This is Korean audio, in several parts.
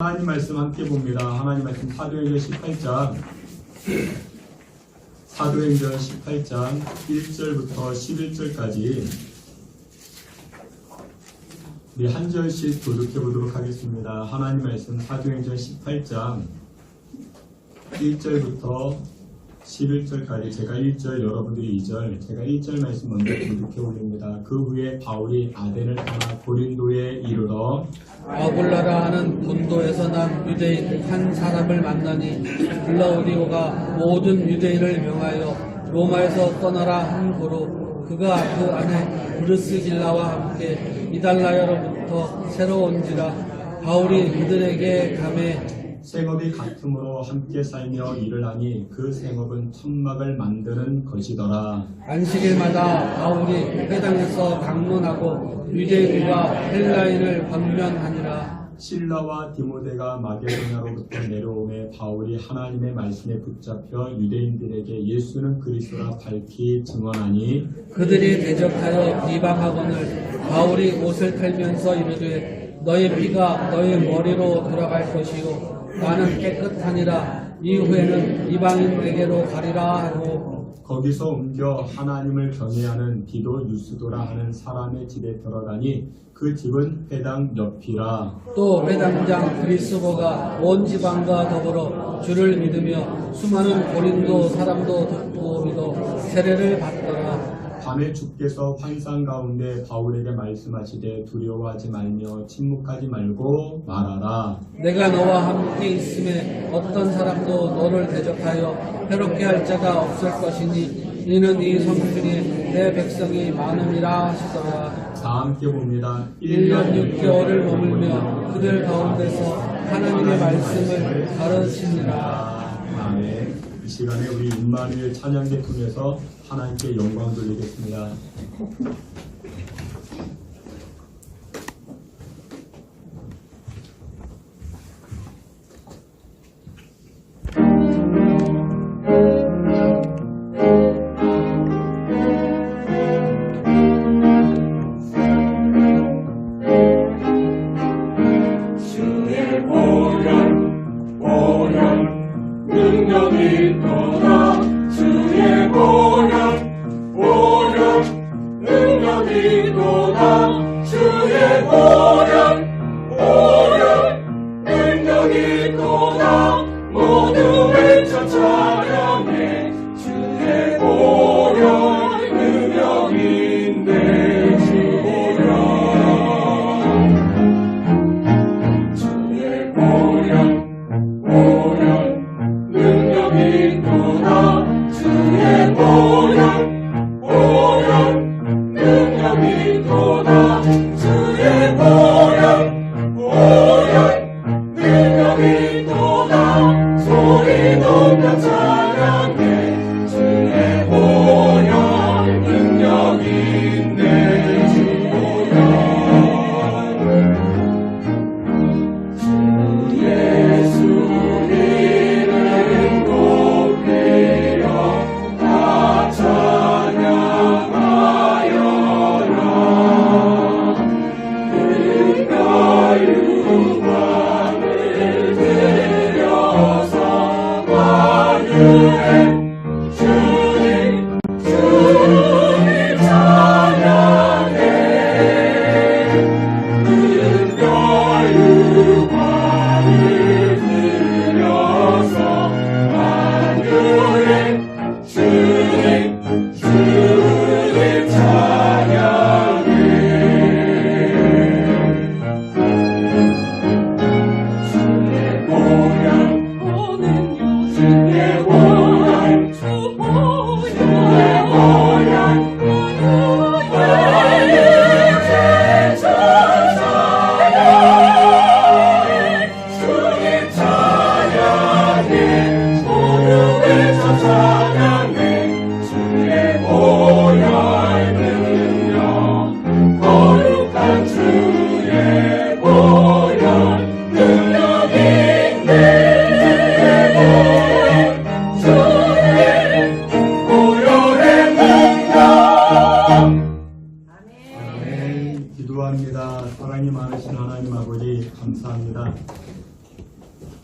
하나님 말씀 함께 봅니다. 하나님 말씀 사도행전 18장 1절부터 11절까지 우리 한 절씩 교독해 보도록 하겠습니다. 하나님 말씀 사도행전 18장 1절부터 11절까지 제가 1절, 여러분들이 2절, 제가 1절 말씀 먼저 교독해 올립니다. 그 후에 바울이 아덴을 떠나 고린도에 이르러 아굴라라 하는 본도에서 난 유대인 한 사람을 만나니 글라우디오가 모든 유대인을 명하여 로마에서 떠나라 함고로 그가 그 안에 브르스길라와 함께 이달라야로부터 새로 온지라 바울이 그들에게 감해 생업이 같음으로 함께 살며 일을 하니 그 생업은 천막을 만드는 것이더라. 안식일마다 바울이 회당에서 강론하고 유대인과 헬라인을 권면하니라. 실라와 디모데가 마게도냐로부터 내려오매 바울이 하나님의 말씀에 붙잡혀 유대인들에게 예수는 그리스도라 밝히 증언하니 그들이 대적하여 비방하거늘 바울이 옷을 털면서 이르되 너의 피가 너의 머리로 돌아갈 것이요 나는 깨끗하니라. 이후에는 이방인에게로 가리라 하고 거기서 옮겨 하나님을 경외하는 디도 유스도라 하는 사람의 집에 들어가니 그 집은 회당 옆이라. 또 회당장 그리스도가 온 지방과 더불어 주를 믿으며 수많은 고린도 사람도 듣고 믿어 세례를 받더라. 밤에 주께서 환상 가운데 바울에게 말씀하시되 두려워하지 말며 침묵하지 말고 말하라. 내가 너와 함께 있음에 어떤 사람도 너를 대적하여 해롭게 할 자가 없을 것이니 이는 이 성 중에 내 백성이 많음이라 하시더라. 다 함께 봅니다. 1년 6개월을 머물며 그들 가운데서 하나님의 말씀을 가르치니라. 아멘. 이 시간에 우리 임마누엘 찬양대 통해서 하나님께 영광 돌리겠습니다. 능력이 또다 주의 보혈 능력이 또다 주의 보혈 능력이 또다 모두 외쳐 찬양해 주의 보혈 능력인데 주 보혈 주의 보혈 능력이 또다 주의 보혈 능력이 또다 주의 보혈 능력이 또다 소리 높여 찬양해 주의 보혈 능력이 있네 주 보혈 주 예수 영광을 들려서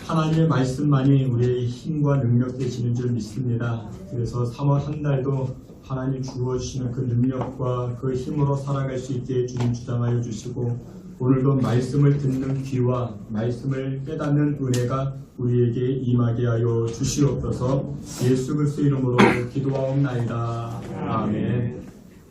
하나님의 말씀만이 우리의 힘과 능력 되시는 줄 믿습니다. 그래서 3월 한 달도 하나님 주어주시는 그 능력과 그 힘으로 살아갈 수 있게 주님 주장하여 주시고, 오늘도 말씀을 듣는 귀와 말씀을 깨닫는 은혜가 우리에게 임하게 하여 주시옵소서. 예수 그리스도 이름으로 기도하옵나이다. 아멘.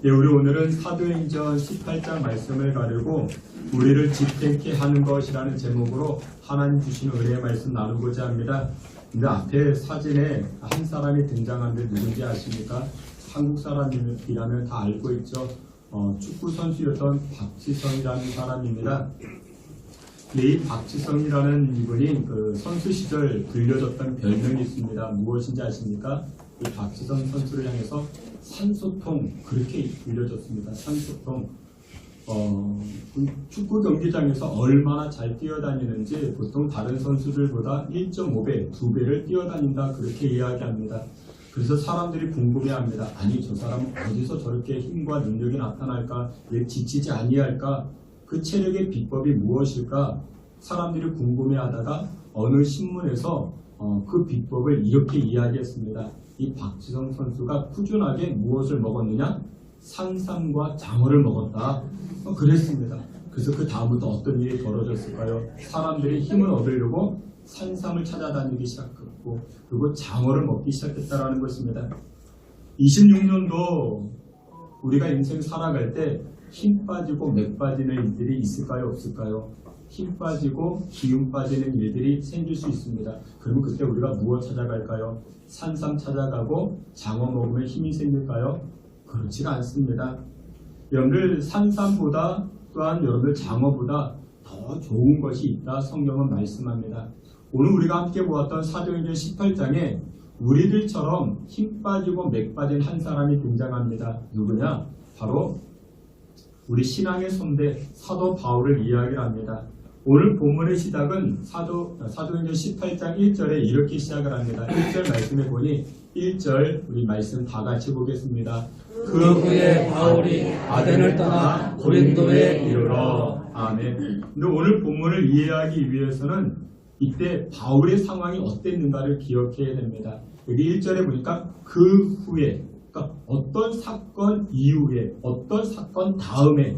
네, 우리 오늘은 사도행전 18장 말씀을 가르고 우리를 지탱케 하는 것이라는 제목으로 하나님 주신 은혜의 말씀 나누고자 합니다. 근데 앞에 사진에 한 사람이 등장하는데 누군지 아십니까? 한국 사람이라면 다 알고 있죠. 축구 선수였던 박지성이라는 사람입니다. 근데 이 박지성이라는 이분이 그 선수 시절 들려줬던 별명이 있습니다. 무엇인지 아십니까? 이 박지성 선수를 향해서 산소통, 그렇게 불려졌습니다. 산소통. 축구 경기장에서 얼마나 잘 뛰어다니는지 보통 다른 선수들보다 1.5배, 2배를 뛰어다닌다, 그렇게 이야기합니다. 그래서 사람들이 궁금해합니다. 아니, 저 사람 어디서 저렇게 힘과 능력이 나타날까? 왜 지치지 아니할까? 그 체력의 비법이 무엇일까? 사람들이 궁금해하다가 어느 신문에서 그 비법을 이렇게 이야기했습니다. 이 박지성 선수가 꾸준하게 무엇을 먹었느냐? 산삼과 장어를 먹었다. 그랬습니다. 그래서 그 다음부터 어떤 일이 벌어졌을까요? 사람들이 힘을 얻으려고 산삼을 찾아다니기 시작했고, 그리고 장어를 먹기 시작했다라는 것입니다. 26년도 우리가 인생 살아갈 때 힘 빠지고 맥 빠지는 일들이 있을까요? 없을까요? 힘 빠지고 기운 빠지는 일들이 생길 수 있습니다. 그러면 그때 우리가 무엇 찾아갈까요? 산삼 찾아가고 장어 먹으면 힘이 생길까요? 그렇지가 않습니다. 여러분들, 산삼보다 또한 여러분들 장어보다 더 좋은 것이 있다, 성경은 말씀합니다. 오늘 우리가 함께 보았던 사도행전 18장에 우리들처럼 힘 빠지고 맥 빠진 한 사람이 등장합니다. 누구냐? 바로 우리 신앙의 선배 사도 바울을 이야기를 합니다. 오늘 본문의 시작은 사도행전 18장 1절에 이렇게 시작을 합니다. 1절 말씀에 보니 1절 우리 말씀 다 같이 보겠습니다. 그 후에 바울이 아덴을 떠나 고린도에 이르러. 아멘. 근데 오늘 본문을 이해하기 위해서는 이때 바울의 상황이 어땠는가를 기억해야 됩니다. 여기 1절에 보니까 그 후에, 그러니까 어떤 사건 이후에, 어떤 사건 다음에,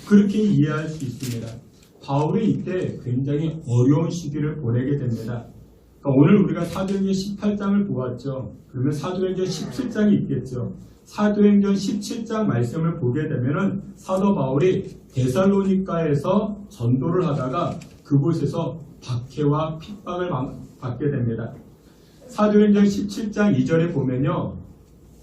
그렇게 이해할 수 있습니다. 바울이 이때 굉장히 어려운 시기를 보내게 됩니다. 그러니까 오늘 우리가 사도행전 18장을 보았죠. 그러면 사도행전 17장이 있겠죠. 사도행전 17장 말씀을 보게 되면은 사도 바울이 데살로니가에서 전도를 하다가 그곳에서 박해와 핍박을 받게 됩니다. 사도행전 17장 2절에 보면요.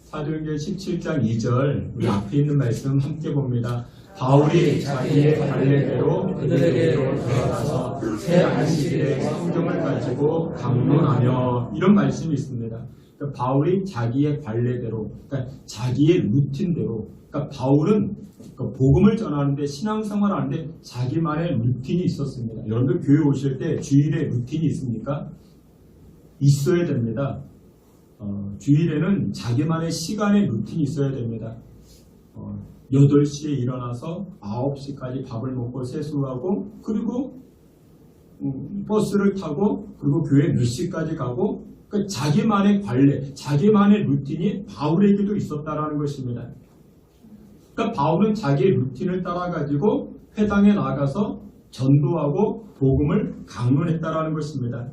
사도행전 17장 2절 우리 앞에 있는 말씀 함께 봅니다. 바울이 자기의 관례대로 그들에게로 들어가서 새 안식일에 성경을 가지고 강론하며, 이런 말씀이 있습니다. 그러니까 바울이 자기의 관례대로, 그러니까 자기의 루틴대로, 그러니까 바울은 복음을 전하는데, 신앙생활 하는데 자기만의 루틴이 있었습니다. 여러분들 교회 오실 때 주일에 루틴이 있습니까? 있어야 됩니다. 주일에는 자기만의 시간의 루틴이 있어야 됩니다. 8시에 일어나서 9시까지 밥을 먹고 세수하고, 그리고 버스를 타고, 그리고 교회 몇 시까지 가고, 그러니까 자기만의 관례, 자기만의 루틴이 바울에게도 있었다라는 것입니다. 그러니까 바울은 자기의 루틴을 따라가지고 회당에 나가서 전도하고 복음을 강론했다라는 것입니다.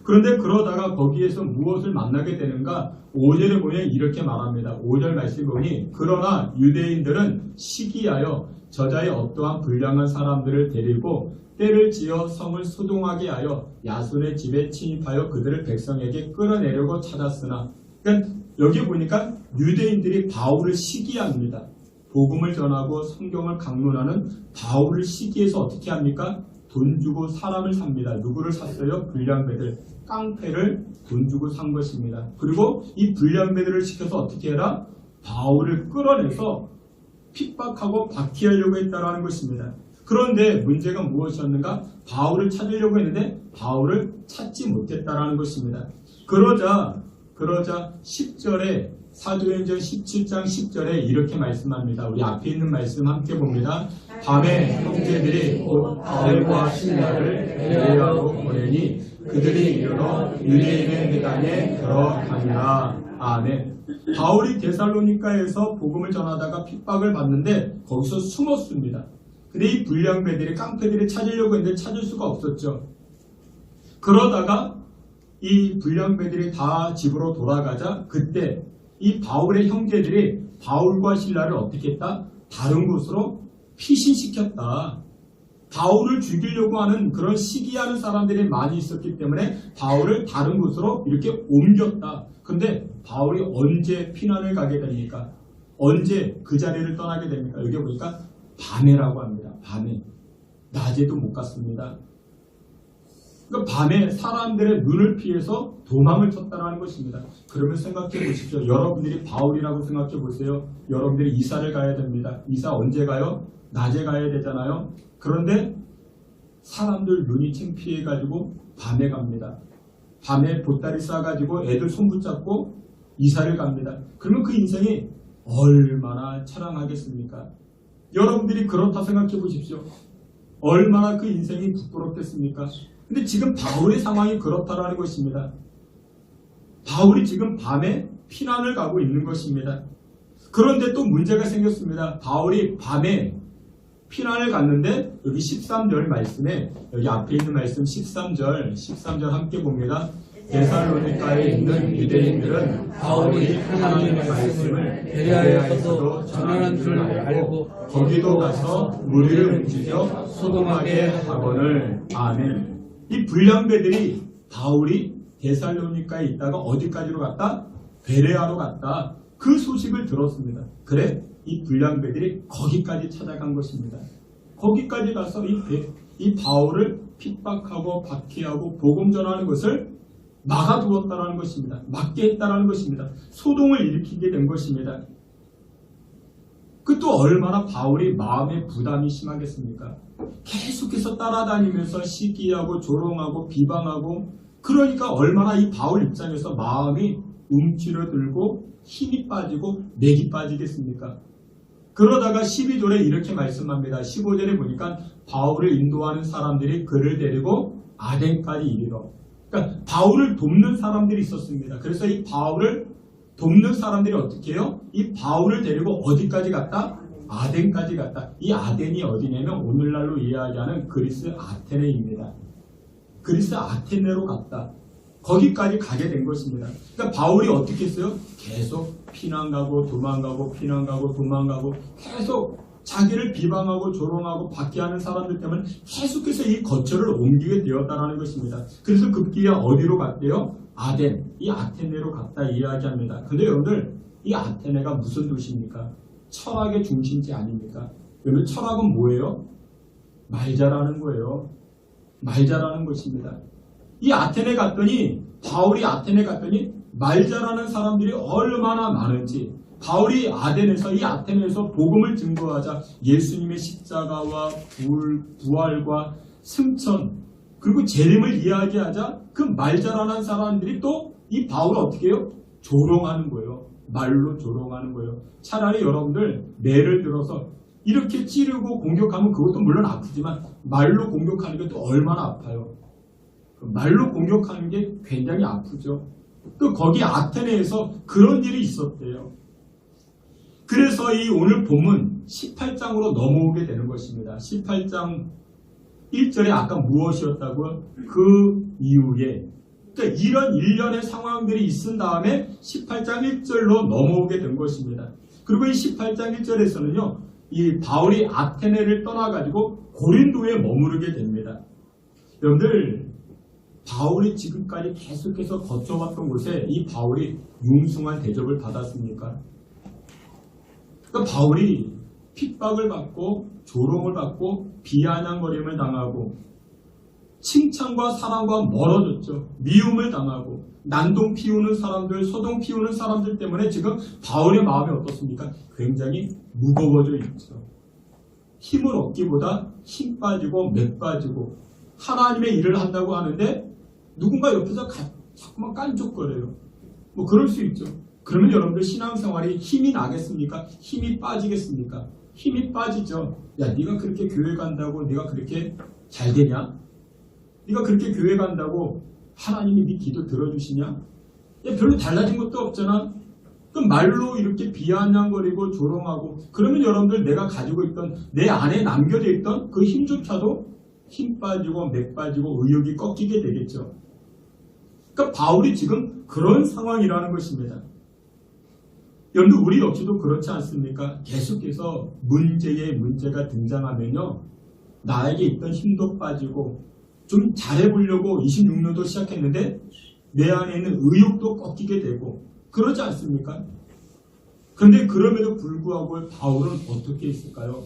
그런데 그러다가 거기에서 무엇을 만나게 되는가? 5절에 보면 이렇게 말합니다. 5절 말씀에 보니 그러나 유대인들은 시기하여 저자의 어떠한 불량한 사람들을 데리고 때를 지어 성을 소동하게 하여 야손의 집에 침입하여 그들을 백성에게 끌어내려고 찾았으나, 그러니까 여기 보니까 유대인들이 바울을 시기합니다. 복음을 전하고 성경을 강론하는 바울을 시기해서 어떻게 합니까? 돈 주고 사람을 삽니다. 누구를 샀어요? 불량배들, 깡패를 돈 주고 산 것입니다. 그리고 이 불량배들을 시켜서 어떻게 해라? 바울을 끌어내서 핍박하고 박해하려고 했다라는 것입니다. 그런데 문제가 무엇이었는가? 바울을 찾으려고 했는데 바울을 찾지 못했다라는 것입니다. 그러자 10절에 사도행전 17장 10절에 이렇게 말씀합니다. 우리 앞에 있는 말씀 함께 봅니다. 밤에 형제들이 곧 바울과 실라를 베레아로 보내니 그들이 일어나 유대인의 회당에 들어가니라. 아멘. 바울이 데살로니가에서 복음을 전하다가 핍박을 받는데 거기서 숨었습니다. 근데 이 불량배들이 깡패들이 찾으려고 했는데 찾을 수가 없었죠. 그러다가 이 불량배들이 다 집으로 돌아가자 그때 이 바울의 형제들이 바울과 실라를 어떻게 했다? 다른 곳으로 피신시켰다. 바울을 죽이려고 하는 그런 시기하는 사람들이 많이 있었기 때문에 바울을 다른 곳으로 이렇게 옮겼다. 근데 바울이 언제 피난을 가게 됩니까? 언제 그 자리를 떠나게 됩니까? 여기 보니까 밤에라고 합니다. 밤에. 낮에도 못 갔습니다. 그러니까 밤에 사람들의 눈을 피해서 도망을 쳤다라는 것입니다. 그러면 생각해 보십시오. 여러분들이 바울이라고 생각해 보세요. 여러분들이 이사를 가야 됩니다. 이사 언제 가요? 낮에 가야 되잖아요. 그런데 사람들 눈이 창피해가지고 밤에 갑니다. 밤에 보따리 싸가지고 애들 손 붙잡고 이사를 갑니다. 그러면 그 인생이 얼마나 처량하겠습니까? 여러분들이 그렇다 생각해 보십시오. 얼마나 그 인생이 부끄럽겠습니까? 근데 지금 바울의 상황이 그렇다라는 것입니다. 바울이 지금 밤에 피난을 가고 있는 것입니다. 그런데 또 문제가 생겼습니다. 바울이 밤에 피난을 갔는데 여기 13절 말씀에 여기 앞에 있는 말씀 13절 함께 봅니다. 데살로니가에 있는 유대인들은 바울이 하나님의 말씀을 베레아에서도 전하는 줄 알고 거기도 가서 무리를 움직여 소동하게 하거늘. 아멘. 이 불량배들이 바울이 데살로니가에 있다가 어디까지로 갔다? 베레아로 갔다. 그 소식을 들었습니다. 그래 이 불량배들이 거기까지 찾아간 것입니다. 거기까지 가서 이 바울을 핍박하고 박해하고 복음 전하는 것을 막아두었다라는 것입니다. 막게 했다라는 것입니다. 소동을 일으키게 된 것입니다. 그 또 얼마나 바울이 마음의 부담이 심하겠습니까? 계속해서 따라다니면서 시기하고 조롱하고 비방하고 그러니까 얼마나 이 바울 입장에서 마음이 움츠러들고 힘이 빠지고 맥이 빠지겠습니까? 그러다가 12절에 이렇게 말씀합니다. 15절에 보니까 바울을 인도하는 사람들이 그를 데리고 아덴까지 이르러. 그러니까 바울을 돕는 사람들이 있었습니다. 그래서 이 바울을 돕는 사람들이 어떻게 해요? 이 바울을 데리고 어디까지 갔다? 아덴까지 갔다. 이 아덴이 어디냐면 오늘날로 이야기하는 그리스 아테네입니다. 그리스 아테네로 갔다. 거기까지 가게 된 것입니다. 그러니까 바울이 어떻게 했어요? 계속 피난가고 도망가고 피난가고 도망가고 계속 자기를 비방하고 조롱하고 박해하는 사람들 때문에 계속해서 이 거처를 옮기게 되었다는 것입니다. 그래서 급기야 어디로 갔대요? 아덴, 이 아테네로 갔다 이야기합니다. 근데 여러분들 이 아테네가 무슨 도시입니까? 철학의 중심지 아닙니까? 여러분 철학은 뭐예요? 말 잘하는 거예요. 말 잘하는 것입니다. 이 아테네 갔더니 바울이 아테네 갔더니 말 잘하는 사람들이 얼마나 많은지 바울이 아덴에서 이 아테네에서 복음을 증거하자 예수님의 십자가와 부활과 승천 그리고 재림을 이야기하자 그 말 잘하는 사람들이 또 이 바울을 어떻게 해요? 조롱하는 거예요. 말로 조롱하는 거예요. 차라리 여러분들 매를 들어서 이렇게 찌르고 공격하면 그것도 물론 아프지만 말로 공격하는 게 또 얼마나 아파요. 말로 공격하는 게 굉장히 아프죠. 또 거기 아테네에서 그런 일이 있었대요. 그래서 이 오늘 본문 18장으로 넘어오게 되는 것입니다. 18장 1절에 아까 무엇이었다고요? 그 이후에 그러니까 이런 일련의 상황들이 있은 다음에 18장 1절로 넘어오게 된 것입니다. 그리고 이 18장 1절에서는요. 이 바울이 아테네를 떠나가지고 고린도에 머무르게 됩니다. 여러분들 바울이 지금까지 계속해서 거쳐왔던 곳에 이 바울이 융숭한 대접을 받았습니까? 그러니까 바울이 핍박을 받고 조롱을 받고 비아냥거림을 당하고 칭찬과 사랑과 멀어졌죠. 미움을 당하고 난동 피우는 사람들, 소동 피우는 사람들 때문에 지금 바울의 마음이 어떻습니까? 굉장히 무거워져 있죠. 힘을 얻기보다 힘 빠지고 맥 빠지고 하나님의 일을 한다고 하는데 누군가 옆에서 자꾸만 깐족거려요. 뭐 그럴 수 있죠. 그러면 여러분들 신앙생활이 힘이 나겠습니까? 힘이 빠지겠습니까? 힘이 빠지죠. 야, 네가 그렇게 교회 간다고 네가 그렇게 잘 되냐? 네가 그렇게 교회 간다고 하나님이 네 기도 들어주시냐? 야, 별로 달라진 것도 없잖아. 그럼 말로 이렇게 비아냥거리고 조롱하고 그러면 여러분들 내가 가지고 있던 내 안에 남겨져 있던 그 힘조차도 힘 빠지고 맥 빠지고 의욕이 꺾이게 되겠죠. 그러니까 바울이 지금 그런 상황이라는 것입니다. 여러분 우리 역시도 그렇지 않습니까? 계속해서 문제에 문제가 등장하면요. 나에게 있던 힘도 빠지고 좀 잘해보려고 26년도 시작했는데 내 안에 있는 의욕도 꺾이게 되고 그러지 않습니까? 그런데 그럼에도 불구하고 바울은 어떻게 했을까요?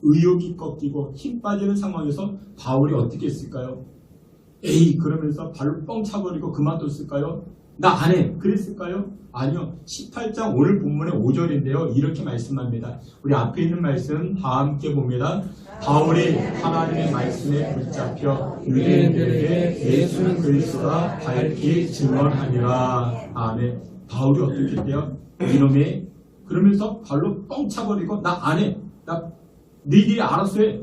의욕이 꺾이고 힘 빠지는 상황에서 바울이 어떻게 했을까요? 에이 그러면서 발로 뻥 차버리고 그만뒀을까요? 나 안 해. 그랬을까요? 아니요. 18장 오늘 본문의 5절인데요. 이렇게 말씀합니다. 우리 앞에 있는 말씀 다 함께 봅니다. 바울이 하나님의 말씀에 붙잡혀 유대인들에게 예수는 그리스도가 밝히 증언하니라. 아멘. 바울이 어떻게 했대요? 이놈의 그러면서 발로 뻥 차버리고 나 안 해. 나 너희들이 알아서 해.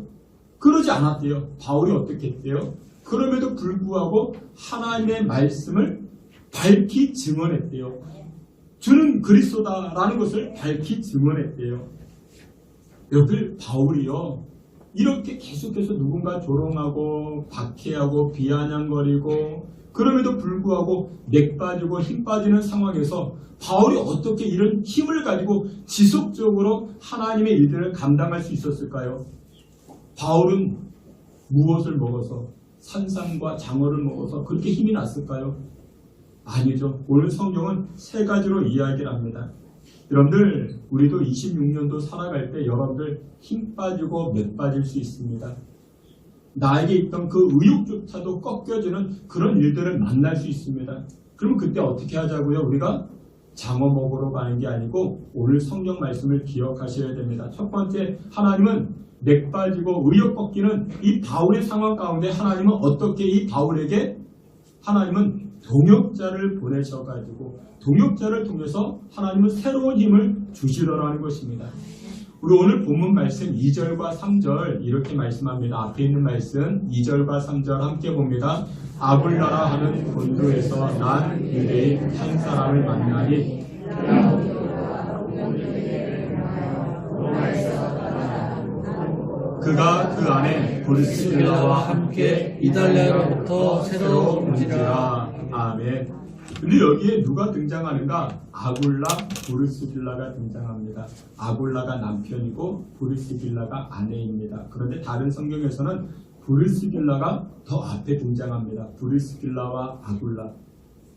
그러지 않았대요. 바울이 어떻게 했대요? 그럼에도 불구하고 하나님의 말씀을 밝히 증언했대요. 주는 그리스도다라는 것을 밝히 증언했대요. 여러분 바울이요. 이렇게 계속해서 누군가 조롱하고 박해하고 비아냥거리고 그럼에도 불구하고 맥 빠지고 힘 빠지는 상황에서 바울이 어떻게 이런 힘을 가지고 지속적으로 하나님의 일들을 감당할 수 있었을까요? 바울은 무엇을 먹어서 산삼과 장어를 먹어서 그렇게 힘이 났을까요? 아니죠. 오늘 성경은 세 가지로 이야기를 합니다. 여러분들 우리도 26년도 살아갈 때 여러분들 힘 빠지고 맥 빠질 수 있습니다. 나에게 있던 그 의욕조차도 꺾여지는 그런 일들을 만날 수 있습니다. 그럼 그때 어떻게 하자고요? 우리가 장어 먹으러 가는 게 아니고 오늘 성경 말씀을 기억하셔야 됩니다. 첫 번째, 하나님은 맥 빠지고 의욕 꺾이는 이 바울의 상황 가운데 하나님은 어떻게 이 바울에게 하나님은 동역자를 보내셔가지고 동역자를 통해서 하나님은 새로운 힘을 주시려는 것입니다. 우리 오늘 본문 말씀 2절과 3절 이렇게 말씀합니다. 앞에 있는 말씀 2절과 3절 함께 봅니다. 아굴라라 하는 본도에서 난 유대인 한 사람을 만나니 그가 그 안에 브리스길라와 함께 이달리아로부터 새로 온지라. 아멘. 근데 여기에 누가 등장하는가? 아굴라, 브리스길라가 등장합니다. 아굴라가 남편이고 브리스길라가 아내입니다. 그런데 다른 성경에서는 브리스길라가 더 앞에 등장합니다. 브리스길라와 아굴라.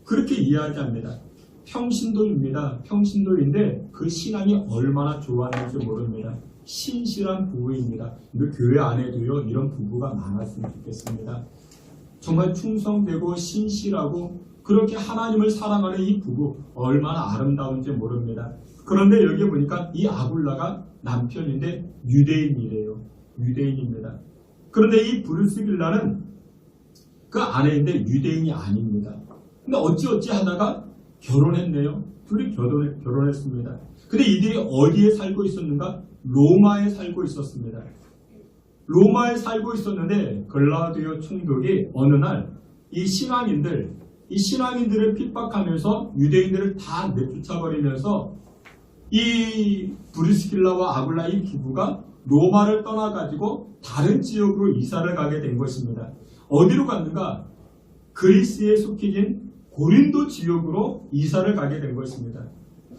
그렇게 이야기합니다. 평신도입니다. 평신도인데 그 신앙이 얼마나 좋았는지 모릅니다. 신실한 부부입니다. 근데 교회 안에도요 이런 부부가 많았으면 좋겠습니다. 정말 충성되고 신실하고 그렇게 하나님을 사랑하는 이 부부 얼마나 아름다운지 모릅니다. 그런데 여기 보니까 이 아굴라가 남편인데 유대인이래요. 유대인입니다. 그런데 이 브리스길라는 그 아내인데 유대인이 아닙니다. 근데 어찌어찌 하다가 결혼했네요. 둘이 결혼했습니다. 근데 이들이 어디에 살고 있었는가? 로마에 살고 있었습니다. 로마에 살고 있었는데 글라우디오 총독이 어느 날 이 신앙인들을 핍박하면서 유대인들을 다 내쫓아버리면서 이 브리스길라와 아굴라 이 부부가 로마를 떠나가지고 다른 지역으로 이사를 가게 된 것입니다. 어디로 갔는가? 그리스에 속해진 고린도 지역으로 이사를 가게 된 것입니다.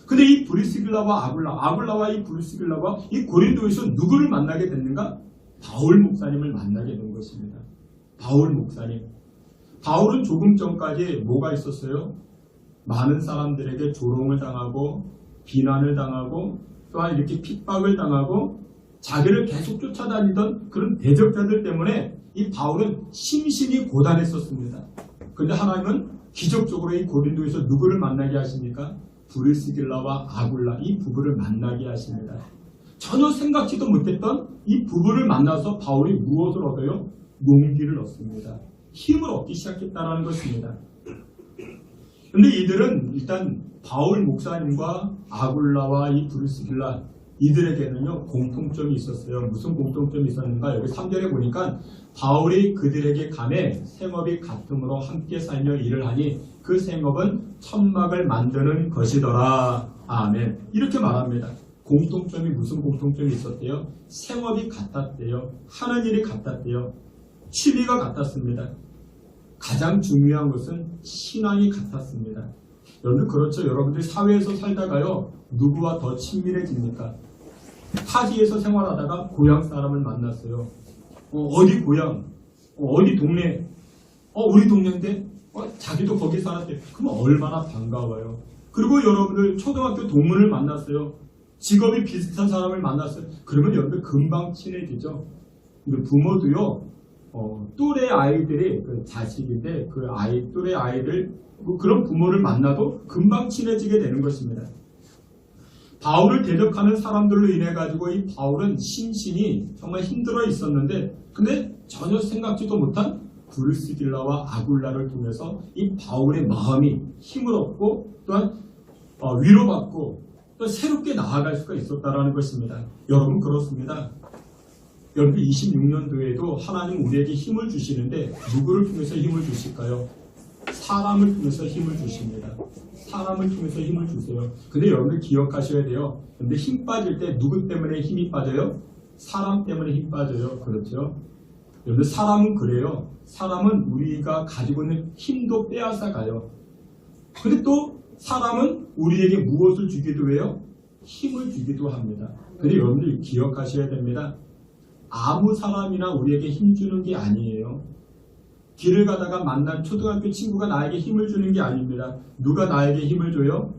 근데 이 브리스길라와 아굴라와 이 브리스길라와 이 고린도에서 누구를 만나게 됐는가? 바울 목사님을 만나게 된 것입니다. 바울 목사님. 바울은 조금 전까지 뭐가 있었어요? 많은 사람들에게 조롱을 당하고 비난을 당하고 또한 이렇게 핍박을 당하고 자기를 계속 쫓아다니던 그런 대적자들 때문에 이 바울은 심신이 고단했었습니다. 그런데 하나님은 기적적으로 이 고린도에서 누구를 만나게 하십니까? 브리스길라와 아굴라 이 부부를 만나게 하십니다. 전혀 생각지도 못했던 이 부부를 만나서 바울이 무엇을 얻어요? 용기를 얻습니다. 힘을 얻기 시작했다는 것입니다. 근데 이들은 일단 바울 목사님과 아굴라와 이 브리스길라 이들에게는요 공통점이 있었어요. 무슨 공통점이 있었는가? 여기 3절에 보니까 바울이 그들에게 감해 생업이 같음으로 함께 살며 일을 하니 그 생업은 천막을 만드는 것이더라. 아멘. 이렇게 말합니다. 공통점이 무슨 공통점이 있었대요? 생업이 같았대요. 하는 일이 같았대요. 취미가 같았습니다. 가장 중요한 것은 신앙이 같았습니다. 여러분 그렇죠. 여러분들 사회에서 살다가요 누구와 더 친밀해집니까? 타지에서 생활하다가 고향 사람을 만났어요. 어디 고향? 어디 동네? 우리 동네인데? 자기도 거기 살았대. 그럼 얼마나 반가워요. 그리고 여러분들 초등학교 동문을 만났어요. 직업이 비슷한 사람을 만났어요. 그러면 여러분들 금방 친해지죠. 근데 부모도요 또래 아이들이 그 자식인데 그 또래 아이들 그런 부모를 만나도 금방 친해지게 되는 것입니다. 바울을 대적하는 사람들로 인해 가지고 이 바울은 심신이 정말 힘들어 있었는데 근데 전혀 생각지도 못한 브리스길라와 아굴라를 통해서 이 바울의 마음이 힘을 얻고 또한 위로받고 또 새롭게 나아갈 수가 있었다라는 것입니다. 여러분 그렇습니다. 여러분 26년도에도 하나님 우리에게 힘을 주시는데 누구를 통해서 힘을 주실까요? 사람을 통해서 힘을 주십니다. 사람을 통해서 힘을 주세요. 근데 여러분들 기억하셔야 돼요. 근데 힘 빠질 때 누구 때문에 힘이 빠져요? 사람 때문에 힘 빠져요. 그렇죠? 여러분들 사람은 그래요. 사람은 우리가 가지고 있는 힘도 빼앗아 가요. 근데 또 사람은 우리에게 무엇을 주기도 해요? 힘을 주기도 합니다. 근데 여러분들 기억하셔야 됩니다. 아무 사람이나 우리에게 힘 주는 게 아니에요. 길을 가다가 만난 초등학교 친구가 나에게 힘을 주는 게 아닙니다. 누가 나에게 힘을 줘요?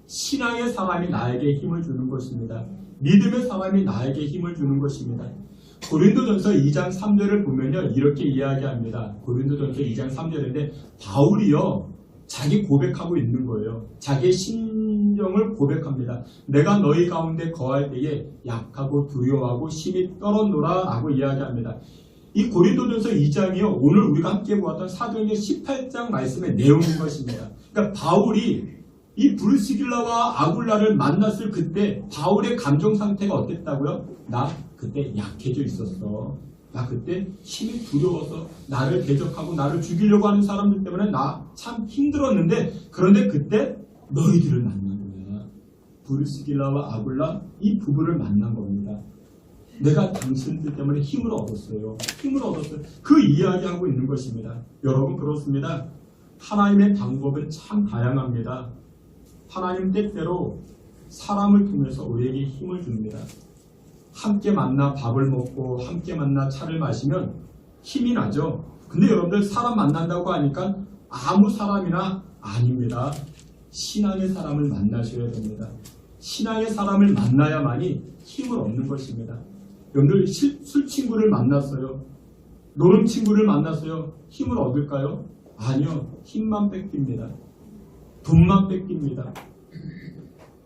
신앙의 사람이 나에게 힘을 주는 것입니다. 믿음의 사람이 나에게 힘을 주는 것입니다. 고린도전서 2장 3절을 보면요 이렇게 이야기합니다. 고린도전서 2장 3절인데 바울이요 자기 고백하고 있는 거예요. 자기의 심정을 고백합니다. 내가 너희 가운데 거할 때에 약하고 두려워하고 심히 떨었노라 라고 이야기합니다. 이 고린도전서 2장이요 오늘 우리가 함께 보았던 사도행전 18장 말씀의 내용인 것입니다. 그러니까 바울이 이 브리스길라와 아굴라를 만났을 그때 바울의 감정 상태가 어땠다고요? 나 그때 약해져 있었어. 나 그때 힘이 두려워서 나를 대적하고 나를 죽이려고 하는 사람들 때문에 나 참 힘들었는데 그런데 그때 너희들을 만난 거야. 브리스길라와 아굴라 이 부부를 만난 겁니다. 내가 당신들 때문에 힘을 얻었어요. 힘을 얻었어요. 그 이야기하고 있는 것입니다. 여러분 그렇습니다. 하나님의 방법은 참 다양합니다. 하나님 때때로 사람을 통해서 우리에게 힘을 줍니다. 함께 만나 밥을 먹고 함께 만나 차를 마시면 힘이 나죠. 근데 여러분들 사람 만난다고 하니까 아무 사람이나 아닙니다. 신앙의 사람을 만나셔야 됩니다. 신앙의 사람을 만나야만이 힘을 얻는 것입니다. 여러분들 술 친구를 만났어요. 노는 친구를 만났어요. 힘을 얻을까요? 아니요. 힘만 뺏깁니다. 돈만 뺏깁니다.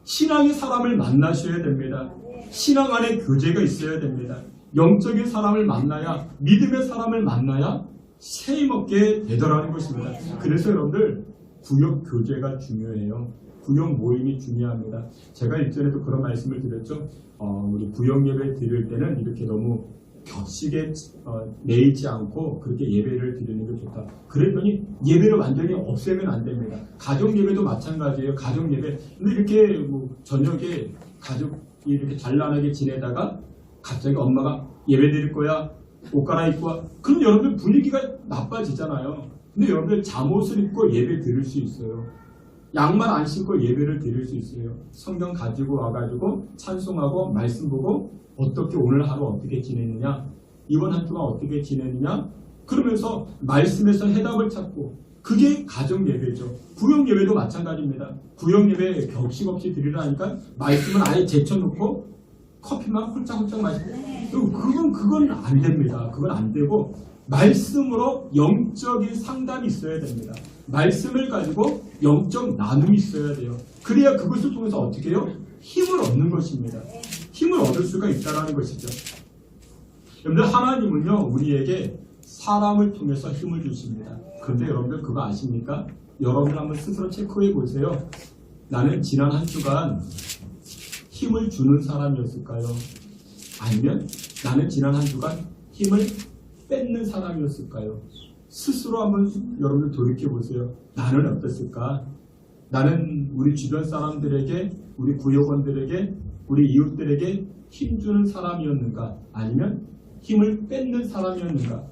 신앙의 사람을 만나셔야 됩니다. 신앙 안에 교제가 있어야 됩니다. 영적인 사람을 만나야 믿음의 사람을 만나야 세임없게 되더라는 것입니다. 그래서 여러분들 구역 교제가 중요해요. 구역 모임이 중요합니다. 제가 일전에도 그런 말씀을 드렸죠. 우리 구역 예배 드릴 때는 이렇게 너무 격식에 매이지 않고 그렇게 예배를 드리는 게 좋다. 그랬더니 예배를 완전히 없애면 안 됩니다. 가정 예배도 마찬가지예요. 가정 예배. 근데 이렇게 저녁에 가족이 이렇게 단란하게 지내다가 갑자기 엄마가 예배 드릴 거야. 옷 갈아입고 와. 그럼 여러분들 분위기가 나빠지잖아요. 근데 여러분들 잠옷을 입고 예배 드릴 수 있어요. 양말 안 신고 예배를 드릴 수 있어요. 성경 가지고 와가지고 찬송하고 말씀 보고 어떻게 오늘 하루 어떻게 지내느냐, 이번 한 주간 어떻게 지내느냐, 그러면서 말씀에서 해답을 찾고, 그게 가정 예배죠. 구역 예배도 마찬가지입니다. 구역 예배 격식 없이 드리라니까 말씀을 아예 제쳐놓고 커피만 홀짝홀짝 마시고, 그건 안 됩니다. 그건 안 되고 말씀으로 영적인 상담이 있어야 됩니다. 말씀을 가지고 영적 나눔이 있어야 돼요. 그래야 그것을 통해서 어떻게 해요? 힘을 얻는 것입니다. 힘을 얻을 수가 있다는 것이죠. 여러분들 하나님은요 우리에게 사람을 통해서 힘을 주십니다. 그런데 여러분들 그거 아십니까? 여러분들 한번 스스로 체크해 보세요. 나는 지난 한 주간 힘을 주는 사람이었을까요? 아니면 나는 지난 한 주간 힘을 뺏는 사람이었을까요? 스스로 한번 여러분들 돌이켜 보세요. 나는 어땠을까? 나는 우리 주변 사람들에게, 우리 구역원들에게, 우리 이웃들에게 힘주는 사람이었는가? 아니면 힘을 뺏는 사람이었는가?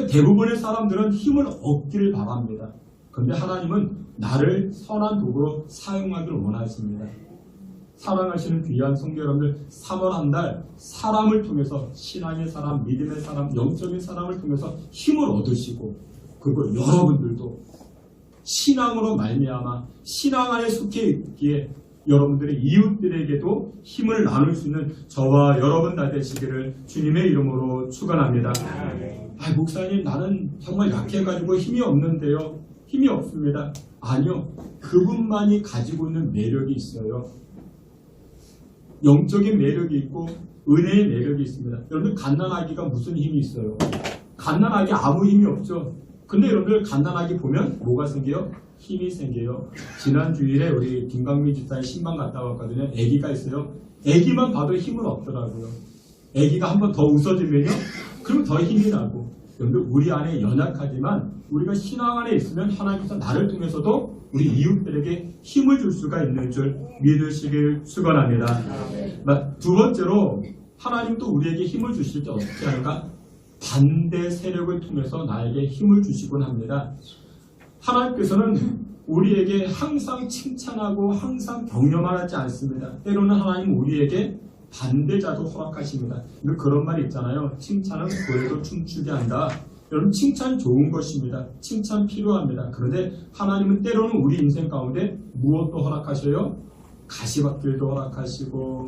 대부분의 사람들은 힘을 얻기를 바랍니다. 그런데 하나님은 나를 선한 도구로 사용하기를 원하십니다. 사랑하시는 귀한 성도 여러분들, 3월 한 달 사람을 통해서, 신앙의 사람, 믿음의 사람, 영적인 사람을 통해서 힘을 얻으시고, 그리고 여러분들도 신앙으로 말미암아 신앙 안에 속해 있기에 여러분들의 이웃들에게도 힘을 나눌 수 있는 저와 여러분 다 되시기를 주님의 이름으로 축원합니다. 목사님, 나는 정말 약해가지고 힘이 없는데요. 힘이 없습니다. 아니요, 그분만이 가지고 있는 매력이 있어요. 영적인 매력이 있고 은혜의 매력이 있습니다. 여러분들, 갓난아기가 무슨 힘이 있어요? 갓난아기 아무 힘이 없죠. 근데 여러분들, 갓난아기 보면 뭐가 생겨요? 힘이 생겨요. 지난 주일에 우리 김강민 집사님 신방 갔다 왔거든요. 아기가 있어요. 아기만 봐도 힘을 얻더라고요. 아기가 한번 더 웃어주면요, 그럼 더 힘이 나고. 여러분들, 우리 안에 연약하지만 우리가 신앙 안에 있으면 하나님께서 나를 통해서도 우리 이웃들에게 힘을 줄 수가 있는 줄 믿으시길 축원합니다. 두 번째로, 하나님도 우리에게 힘을 주실 때 어떻게 하는가? 반대 세력을 통해서 나에게 힘을 주시곤 합니다. 하나님께서는 우리에게 항상 칭찬하고 항상 격려만 하지 않습니다. 때로는 하나님은 우리에게 반대자도 허락하십니다. 그런 말이 있잖아요. 칭찬은 고에도 춤추게 한다. 여러분, 칭찬 좋은 것입니다. 칭찬 필요합니다. 그런데 하나님은 때로는 우리 인생 가운데 무엇도 허락하셔요? 가시밭길도 허락하시고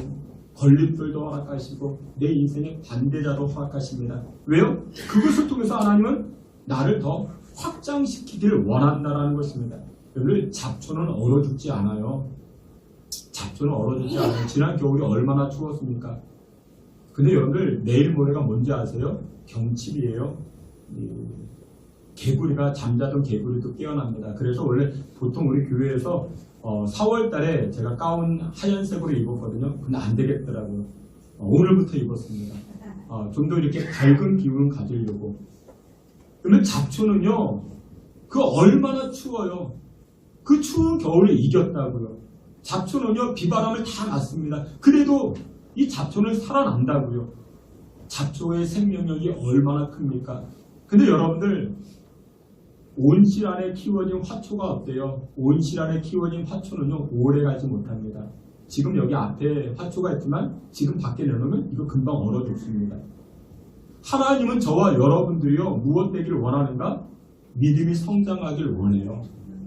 걸림돌도 허락하시고 내 인생의 반대자도 허락하십니다. 왜요? 그것을 통해서 하나님은 나를 더 확장시키기를 원한다는 것입니다. 여러분, 잡초는 얼어 죽지 않아요. 잡초는 얼어 죽지 않아요. 지난 겨울이 얼마나 추웠습니까? 근데 여러분들, 내일 모레가 뭔지 아세요? 경칩이에요. 개구리가, 잠자던 개구리도 깨어납니다. 그래서 원래 보통 우리 교회에서 4월 달에 제가 가운 하얀색으로 입었거든요. 근데 안 되겠더라고요. 오늘부터 입었습니다. 좀 더 이렇게 밝은 기운을 가지려고. 그러면 잡초는요, 그 얼마나 추워요. 그 추운 겨울을 이겼다고요. 잡초는요, 비바람을 다 맞습니다. 그래도 이 잡초는 살아난다고요. 잡초의 생명력이 얼마나 큽니까? 근데 여러분들, 온실 안에 키워진 화초가 어때요? 온실 안에 키워진 화초는요, 오래 가지 못합니다. 지금 여기 앞에 화초가 있지만 지금 밖에 내놓으면 이거 금방 얼어 죽습니다. 하나님은 저와 여러분들이요, 무엇 되기를 원하는가? 믿음이 성장하기를 원해요.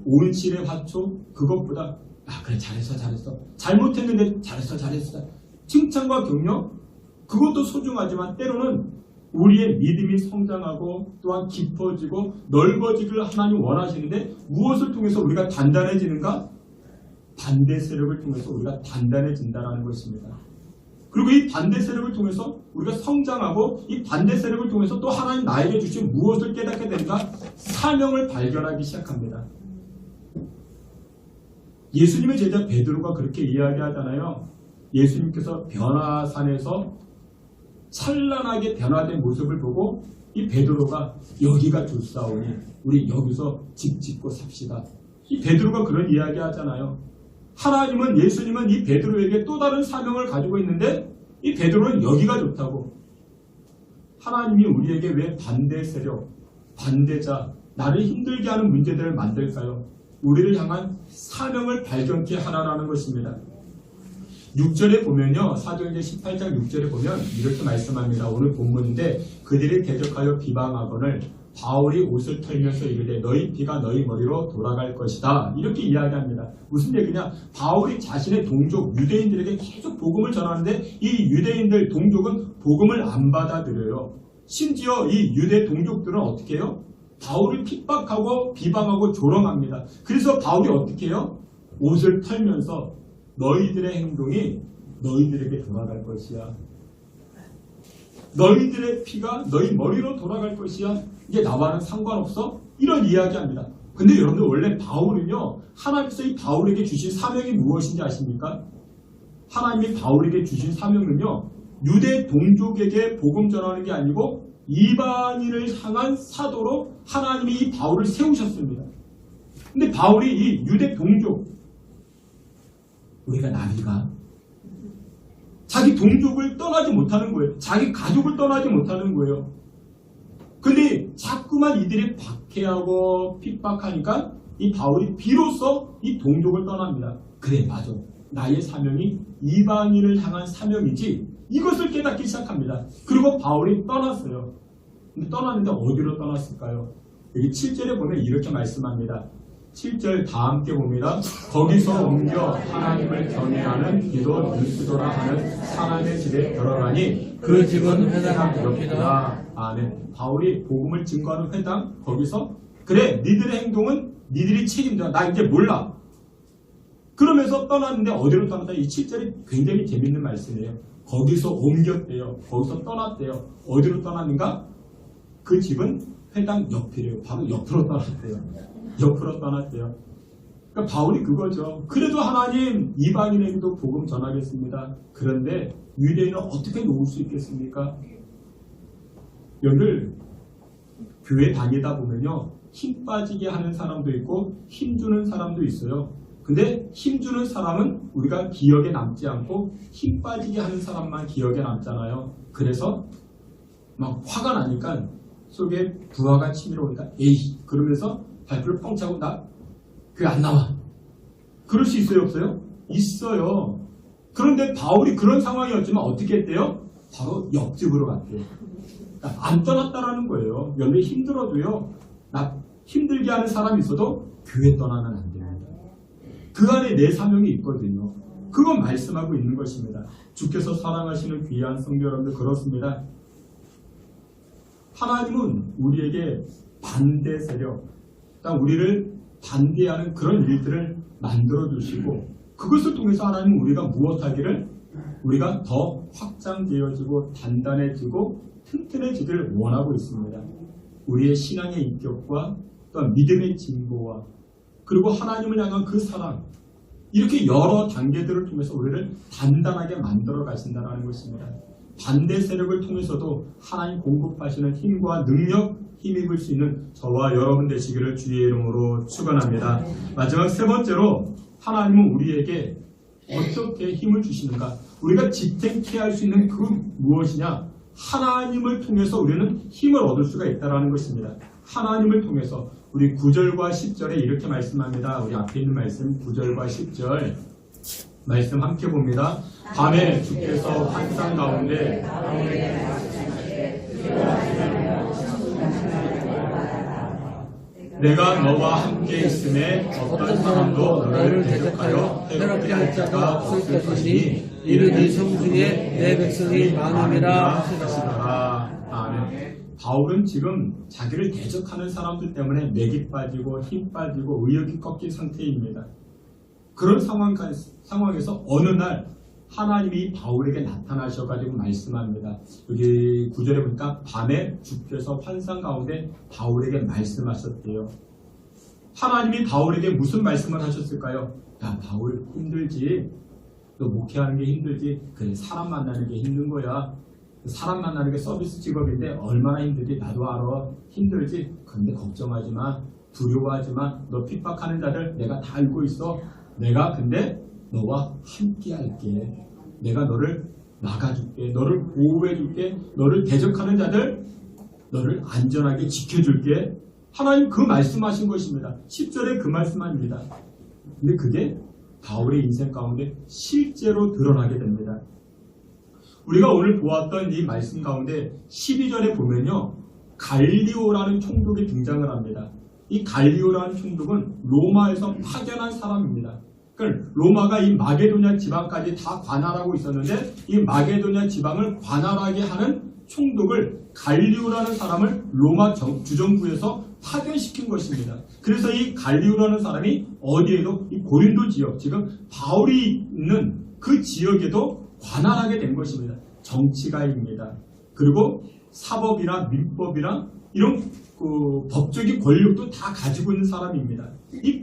온실의 화초, 그것보다 그래, 잘했어. 잘못했는데 잘했어. 칭찬과 격려, 그것도 소중하지만 때로는 우리의 믿음이 성장하고 또한 깊어지고 넓어지기를 하나님 원하시는데 무엇을 통해서 우리가 단단해지는가? 반대 세력을 통해서 우리가 단단해진다는 것입니다. 그리고 이 반대 세력을 통해서 우리가 성장하고 이 반대 세력을 통해서 또 하나님 나에게 주신 무엇을 깨닫게 되는가? 사명을 발견하기 시작합니다. 예수님의 제자 베드로가 그렇게 이야기하잖아요. 예수님께서 변화산에서 찬란하게 변화된 모습을 보고 이 베드로가 여기가 좋사오니 우리 여기서 집 짓고 삽시다. 이 베드로가 그런 이야기 하잖아요. 하나님은, 예수님은 이 베드로에게 또 다른 사명을 가지고 있는데 이 베드로는 여기가 좋다고. 하나님이 우리에게 왜 반대 세력, 반대자, 나를 힘들게 하는 문제들을 만들까요? 우리를 향한 사명을 발견케 하라는 것입니다. 6절에 보면요, 사도행전 18장 6절에 보면 이렇게 말씀합니다. 오늘 본문인데, 그들이 대적하여 비방하거늘 바울이 옷을 털면서 이르되 너희 피가 너희 머리로 돌아갈 것이다. 이렇게 이야기합니다. 무슨 얘기냐? 바울이 자신의 동족 유대인들에게 계속 복음을 전하는데 이 유대인들 동족은 복음을 안 받아들여요. 심지어 이 유대 동족들은 어떻게 해요? 바울을 핍박하고 비방하고 조롱합니다. 그래서 바울이 어떻게 해요? 옷을 털면서 너희들의 행동이 너희들에게 돌아갈 것이야. 너희들의 피가 너희 머리로 돌아갈 것이야. 이게 나와는 상관없어? 이런 이야기합니다. 근데 여러분들 원래 바울은요, 하나님께서 이 바울에게 주신 사명이 무엇인지 아십니까? 하나님이 바울에게 주신 사명은요, 유대 동족에게 복음 전하는 게 아니고 이방인을 향한 사도로 하나님이 이 바울을 세우셨습니다. 근데 바울이 이 유대 동족, 우리가 나비가 자기 동족을 떠나지 못하는 거예요. 자기 가족을 떠나지 못하는 거예요. 근데 자꾸만 이들이 박해하고 핍박하니까 이 바울이 비로소 이 동족을 떠납니다. 그래, 맞아. 나의 사명이 이방인을 향한 사명이지. 이것을 깨닫기 시작합니다. 그리고 바울이 떠났어요. 근데 떠났는데 어디로 떠났을까요? 여기 7절에 보면 이렇게 말씀합니다. 7절 다 함께 봅니다. 거기서 옮겨 하나님을 경외하는 기도 뉴스도라 하는 사람의 집에 들어가니 그 집은 회당 옆이라. 아멘. 바울이 복음을 증거하는 회당, 거기서 그래, 니들의 행동은 니들이 책임져. 나 이제 몰라. 그러면서 떠났는데 어디로 떠났다? 이 7절이 굉장히 재밌는 말씀이에요. 거기서 옮겼대요. 거기서 떠났대요. 어디로 떠났는가? 그 집은 회당 옆이래요. 바로 옆으로 떠났대요. 옆으로 떠났대요. 그러니까 바울이 그거죠. 그래도 하나님 이방인에게도 복음 전하겠습니다. 그런데 유대인은 어떻게 놓을 수 있겠습니까? 여러분들 교회 다니다 보면요, 힘 빠지게 하는 사람도 있고 힘 주는 사람도 있어요. 근데 힘 주는 사람은 우리가 기억에 남지 않고 힘 빠지게 하는 사람만 기억에 남잖아요. 그래서 막 화가 나니까 속에 부하가 치밀어 오니까 에이 그러면서 발표를 뻥 차고 나 그게 안 나와. 그럴 수 있어요, 없어요? 있어요. 그런데 바울이 그런 상황이었지만 어떻게 했대요? 바로 옆집으로 갔대요. 그러니까 안 떠났다라는 거예요. 연애 힘들어도요, 나 힘들게 하는 사람이 있어도 교회 떠나면 안 됩니다. 그 안에 내 사명이 있거든요. 그건 말씀하고 있는 것입니다. 주께서 사랑하시는 귀한 성도 여러분들, 그렇습니다. 하나님은 우리에게 반대 세력, 우리를 반대하는 그런 일들을 만들어 주시고, 그것을 통해서 하나님은 우리가 무엇하기를, 우리가 더 확장되어지고 단단해지고 튼튼해지기를 원하고 있습니다. 우리의 신앙의 인격과 또한 믿음의 진보와 그리고 하나님을 향한 그 사랑, 이렇게 여러 단계들을 통해서 우리를 단단하게 만들어 가신다는 것입니다. 반대 세력을 통해서도 하나님 공급하시는 힘과 능력, 힘입을 수 있는 저와 여러분 되시기를 주의 이름으로 축원합니다. 마지막 세 번째로, 하나님은 우리에게 어떻게 힘을 주시는가? 우리가 지탱케 할 수 있는 그 무엇이냐? 하나님을 통해서 우리는 힘을 얻을 수가 있다는 것입니다. 하나님을 통해서. 우리 9절과 10절에 이렇게 말씀합니다. 우리 앞에 있는 말씀 9절과 10절 말씀 함께 봅니다. 밤에 주께서 환상 가운데 내가 너와 함께 있음에 어떤 사람도 너를 대적하여 해롭게 할 자가 없을 것이니 이는 이 성중에 내 백성이 많음이라 하시더라. 아멘. 바울은 지금 자기를 대적하는 사람들 때문에 맥이 빠지고 힘 빠지고 의욕이 꺾인 상태입니다. 그런 상황에서 어느 날 하나님이 바울에게 나타나셔가지고 말씀합니다. 여기 9절에 보니까 밤에 주께서 환상 가운데 바울에게 말씀하셨대요. 하나님이 바울에게 무슨 말씀을 하셨을까요? 야, 바울 힘들지? 너 목회하는 게 힘들지? 그래, 사람 만나는 게 힘든 거야. 사람 만나는 게 서비스 직업인데 얼마나 힘들지? 나도 알아. 힘들지? 그런데 걱정하지 마. 두려워하지 마. 너 핍박하는 자들 내가 다 알고 있어. 내가 근데 너와 함께 할게. 내가 너를 막아줄게. 너를 보호해줄게. 너를 대적하는 자들 너를 안전하게 지켜줄게. 하나님 그 말씀하신 것입니다. 10절에 그 말씀합니다. 근데 그게 바울의 인생 가운데 실제로 드러나게 됩니다. 우리가 오늘 보았던 이 말씀 가운데 12절에 보면요, 갈리오라는 총독이 등장을 합니다. 이 갈리오라는 총독은 로마에서 파견한 사람입니다. 그러니까 로마가 이 마게도냐 지방까지 다 관할하고 있었는데 이 마게도냐 지방을 관할하게 하는 총독을 갈리오라는 사람을 로마 주정부에서 파견시킨 것입니다. 그래서 이 갈리오라는 사람이 어디에도 이 고린도 지역, 지금 바울이 있는 그 지역에도 관할하게 된 것입니다. 정치가입니다. 그리고 사법이나 민법이나 이런 그 법적인 권력도 다 가지고 있는 사람입니다.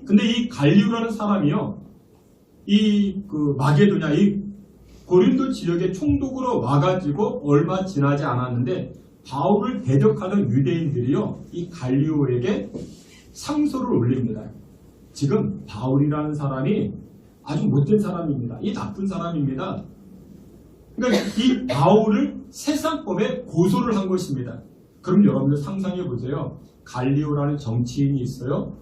근데 이 갈리오라는 사람이요, 그 마게도냐, 이 고린도 지역의 총독으로 와가지고 얼마 지나지 않았는데 바울을 대적하는 유대인들이요, 이 갈리오에게 상소를 올립니다. 지금 바울이라는 사람이 아주 못된 사람입니다. 이 나쁜 사람입니다. 그러니까 이 바울을 세상법에 고소를 한 것입니다. 그럼 여러분들 상상해 보세요. 갈리오라는 정치인이 있어요.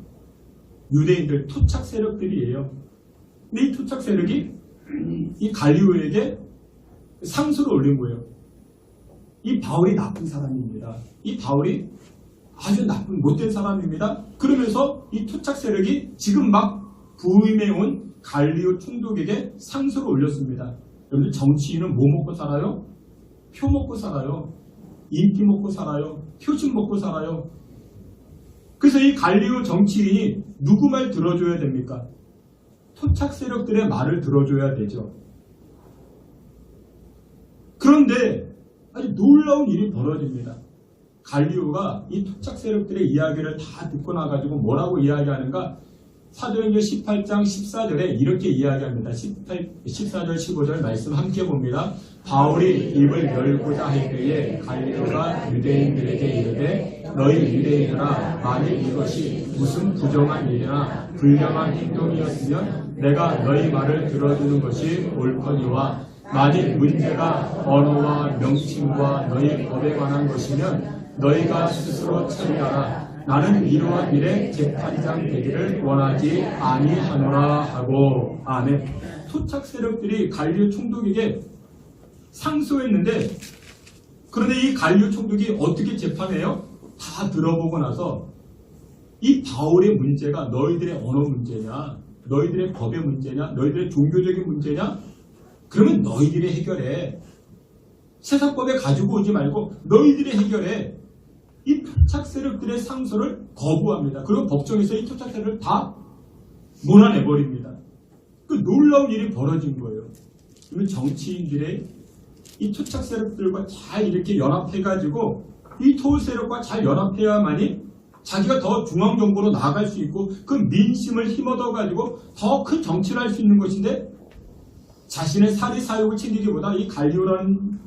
유대인들 토착 세력들이에요. 근데 이 토착 세력이 이 갈리오에게 상소를 올린 거예요. 이 바울이 나쁜 사람입니다. 이 바울이 아주 나쁜 못된 사람입니다. 그러면서 이 토착 세력이 지금 막 부임해온 갈리오 총독에게 상소를 올렸습니다. 여러분들 정치인은 뭐 먹고 살아요? 표 먹고 살아요. 인기 먹고 살아요. 표심 먹고 살아요. 그래서 이 갈리오 정치인이 누구 말 들어줘야 됩니까? 토착 세력들의 말을 들어줘야 되죠. 그런데 아주 놀라운 일이 벌어집니다. 갈리오가 이 토착 세력들의 이야기를 다 듣고 나가지고 뭐라고 이야기하는가? 사도행전 18장 14절에 이렇게 이야기합니다. 14절 15절 말씀 함께 봅니다. 바울이 입을 열고자 할 때에 갈리오가 유대인들에게 이르되 너희 유대인들아, 만일 이것이 무슨 부정한 일이나 불량한 행동이었으면 내가 너희 말을 들어주는 것이 옳거니와 만일 문제가 언어와 명칭과 너희 법에 관한 것이면 너희가 스스로 처리하라. 나는 이러한 일에 재판장 되기를 원하지 아니하노라 하고. 아멘. 토착 세력들이 갈리오 총독에게 상소했는데, 그런데 이 갈리오 총독이 어떻게 재판해요? 다 들어보고 나서 이 바울의 문제가 너희들의 언어 문제냐, 너희들의 법의 문제냐, 너희들의 종교적인 문제냐? 그러면 너희들이 해결해. 세상법에 가지고 오지 말고 너희들이 해결해. 이 토착 세력들의 상소를 거부합니다. 그리고 법정에서 이 토착 세력을 다 몰아내버립니다. 그 놀라운 일이 벌어진 거예요. 그러면 정치인들의 이 토착 세력들과 잘 이렇게 연합해가지고 이 토 세력과 잘 연합해야만이 자기가 더 중앙정부로 나아갈 수 있고 그 민심을 힘얻어가지고 더 큰 정치를 할 수 있는 것인데, 자신의 사리 사욕을 챙기기보다 이 갈리오라는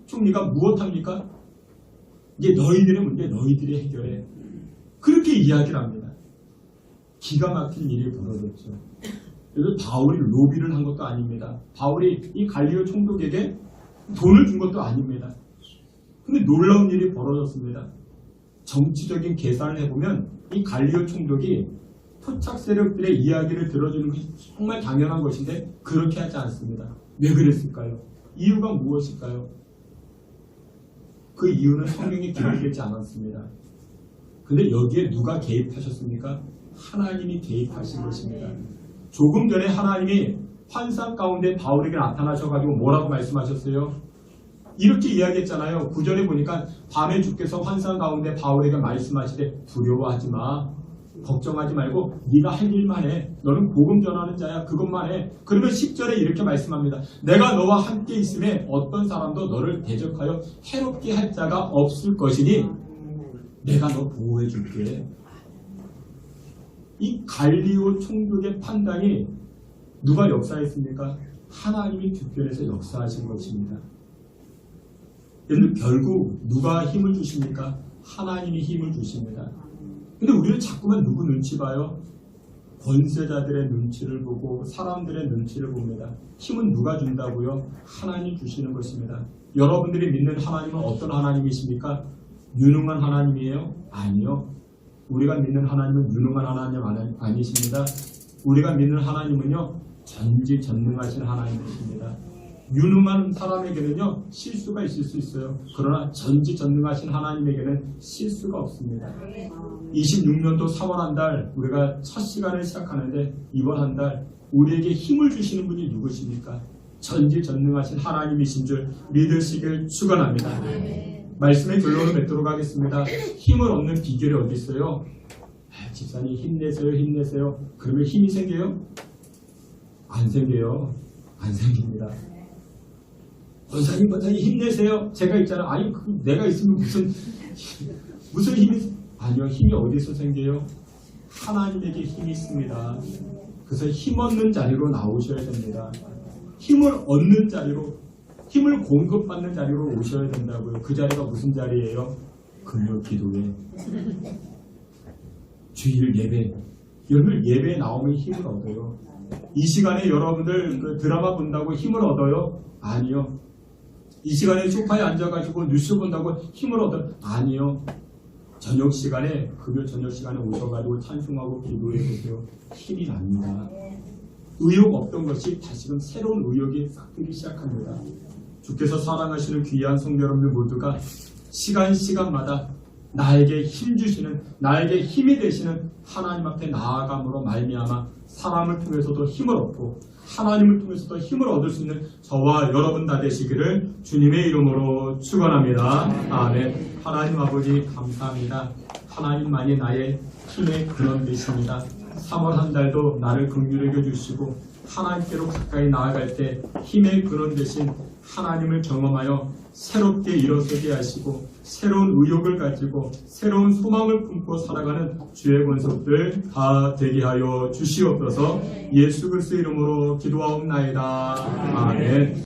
총리가 무엇합니까? 이제 너희들의 문제 너희들이 해결해. 그렇게 이야기를 합니다. 기가 막힌 일이 벌어졌죠. 그래서 바울이 로비를 한 것도 아닙니다. 바울이 이 갈리오 총독에게 돈을 준 것도 아닙니다. 근데 놀라운 일이 벌어졌습니다. 정치적인 계산을 해보면 이 갈리오 총독이 토착 세력들의 이야기를 들어주는 것이 정말 당연한 것인데 그렇게 하지 않습니다. 왜 그랬을까요? 이유가 무엇일까요? 그 이유는 성경에 기록되지 않았습니다. 근데 여기에 누가 개입하셨습니까? 하나님이 개입하신 것입니다. 조금 전에 하나님이 환상 가운데 바울에게 나타나셔가지고 뭐라고 말씀하셨어요? 이렇게 이야기했잖아요. 9절에 보니까 밤에 주께서 환상 가운데 바울에게 말씀하시되 두려워하지 마. 걱정하지 말고 네가 할 일만 해. 너는 복음 전하는 자야. 그것만 해. 그러면 10절에 이렇게 말씀합니다. 내가 너와 함께 있음에 어떤 사람도 너를 대적하여 해롭게 할 자가 없을 것이니 내가 너 보호해 줄게. 이 갈리오 총독의 판단이 누가 역사했습니까? 하나님이 뒷편에서 역사하신 것입니다. 여러분, 결국 누가 힘을 주십니까? 하나님이 힘을 주십니다. 근데 우리는 자꾸만 누구 눈치 봐요? 권세자들의 눈치를 보고 사람들의 눈치를 봅니다. 힘은 누가 준다고요? 하나님 주시는 것입니다. 여러분들이 믿는 하나님은 어떤 하나님이십니까? 유능한 하나님이에요? 아니요. 우리가 믿는 하나님은 유능한 하나님 아니십니다. 우리가 믿는 하나님은요, 전지전능하신 하나님이십니다. 유능한 사람에게는요, 실수가 있을 수 있어요. 그러나 전지전능하신 하나님에게는 실수가 없습니다. 26년도 4월 한 달 우리가 첫 시간을 시작하는데 이번 한 달 우리에게 힘을 주시는 분이 누구십니까? 전지전능하신 하나님이신 줄 믿으시길 축원합니다. 말씀의 결론을 맺도록 하겠습니다. 힘을 얻는 비결이 어디 있어요? 집사님 힘내세요, 힘내세요. 그러면 힘이 생겨요? 안 생겨요. 안 생깁니다. 권사님 힘내세요. 제가 있잖아. 아니 내가 있으면 무슨 힘이 아니요, 힘이 어디서 생겨요? 하나님에게 힘이 있습니다. 그래서 힘 얻는 자리로 나오셔야 됩니다. 힘을 얻는 자리로, 힘을 공급받는 자리로 오셔야 된다고요. 그 자리가 무슨 자리예요? 금요 기도회, 주일 예배. 여러분 예배에 나오면 힘을 얻어요. 이 시간에 여러분들 그 드라마 본다고 힘을 얻어요? 아니요. 이 시간에 소파에 앉아가지고 뉴스 본다고 힘을 얻어요? 아니요. 저녁 시간에, 금요 저녁 시간에 오셔가지고 찬송하고 기도해 보세요. 힘이 납니다. 의욕 없던 것이 다시금 새로운 의욕이 싹 들기 시작합니다. 주께서 사랑하시는 귀한 성도 여러분들 모두가 시간마다 나에게 힘 주시는, 나에게 힘이 되시는 하나님 앞에 나아감으로 말미암아 사람을 통해서도 힘을 얻고 하나님을 통해서도 힘을 얻을 수 있는 저와 여러분 다 되시기를 주님의 이름으로 축원합니다. 아멘. 하나님 아버지 감사합니다. 하나님만이 나의 힘의 근원 되십니다. 3월 한 달도 나를 긍휼히 여겨주시고 하나님께로 가까이 나아갈 때 힘의 근원 되신 하나님을 경험하여 새롭게 일어서게 하시고 새로운 의욕을 가지고 새로운 소망을 품고 살아가는 주의 권속들 다 되게 하여 주시옵소서. 예수 그리스도 이름으로 기도하옵나이다. 아멘.